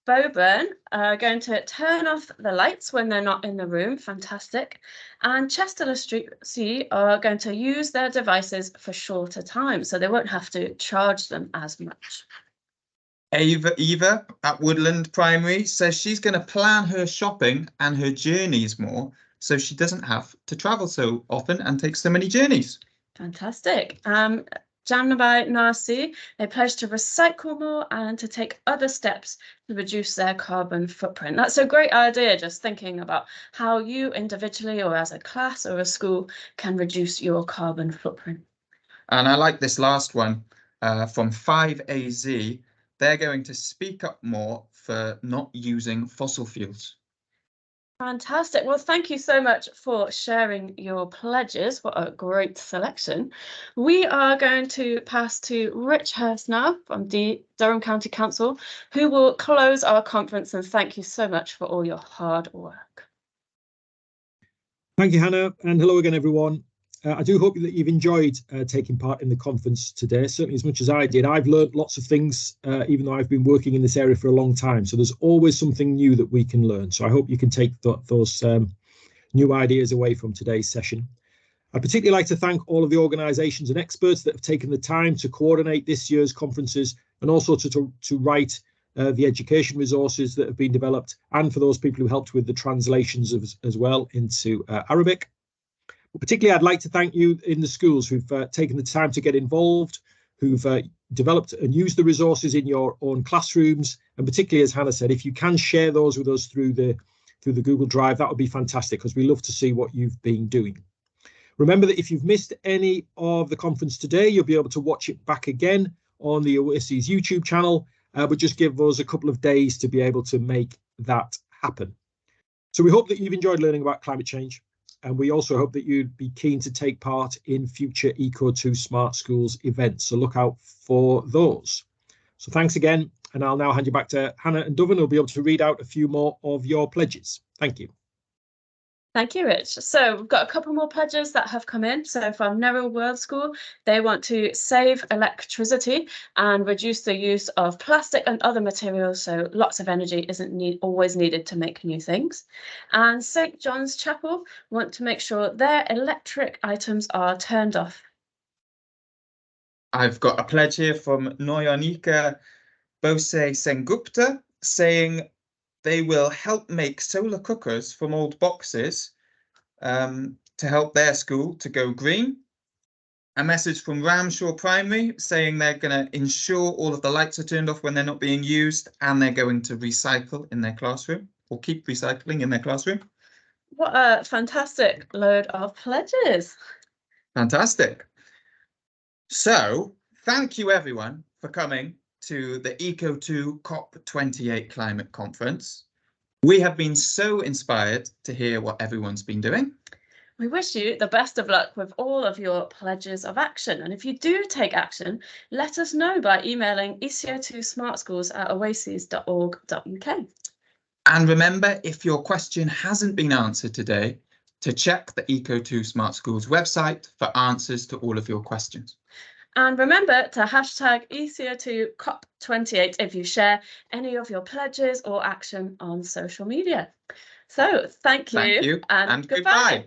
Boburn are going to turn off the lights when they're not in the room. Fantastic. And Chester Street C are going to use their devices for shorter time, so they won't have to charge them as much. Eva at Woodland Primary says she's going to plan her shopping and her journeys more, so she doesn't have to travel so often and take so many journeys. Fantastic. Jannabai Nasi, they pledge to recycle more and to take other steps to reduce their carbon footprint. That's a great idea, just thinking about how you individually or as a class or a school can reduce your carbon footprint. And I like this last one from 5AZ. They're going to speak up more for not using fossil fuels. Fantastic. Well, thank you so much for sharing your pledges. What a great selection. We are going to pass to Rich Hurst now from the Durham County Council, who will close our conference, and thank you so much for all your hard work. Thank you, Hannah, and hello again, everyone. I do hope that you've enjoyed taking part in the conference today, certainly as much as I did. I've learned lots of things, even though I've been working in this area for a long time. So there's always something new that we can learn. So I hope you can take those new ideas away from today's session. I'd particularly like to thank all of the organisations and experts that have taken the time to coordinate this year's conferences and also to write the education resources that have been developed, and for those people who helped with the translations as well into Arabic. Particularly, I'd like to thank you in the schools who've taken the time to get involved, who've developed and used the resources in your own classrooms. And particularly, as Hannah said, if you can share those with us through the Google Drive, that would be fantastic, because we love to see what you've been doing. Remember that if you've missed any of the conference today, you'll be able to watch it back again on the OASI's YouTube channel, but just give us a couple of days to be able to make that happen. So we hope that you've enjoyed learning about climate change. And we also hope that you'd be keen to take part in future ECO2 Smart Schools events. So look out for those. So thanks again. And I'll now hand you back to Hannah and Dovan, who'll be able to read out a few more of your pledges. Thank you. Thank you, Rich. So we've got a couple more pledges that have come in. So from Nerrill World School, they want to save electricity and reduce the use of plastic and other materials, so lots of energy isn't always needed to make new things. And St. John's Chapel want to make sure their electric items are turned off. I've got a pledge here from Noyonika Bose Sengupta saying they will help make solar cookers from old boxes to help their school to go green. A message from Ramshaw Primary saying they're going to ensure all of the lights are turned off when they're not being used, and they're going to recycle in their classroom, or keep recycling in their classroom. What a fantastic load of pledges. Fantastic. So thank you everyone for coming to the ECO2 COP28 climate conference. We have been so inspired to hear what everyone's been doing. We wish you the best of luck with all of your pledges of action. And if you do take action, let us know by emailing eco2smartschools@oases.org.uk. And remember, if your question hasn't been answered today, to check the ECO2 Smart Schools website for answers to all of your questions. And remember to hashtag ECO2 COP28 if you share any of your pledges or action on social media. So thank you, And goodbye.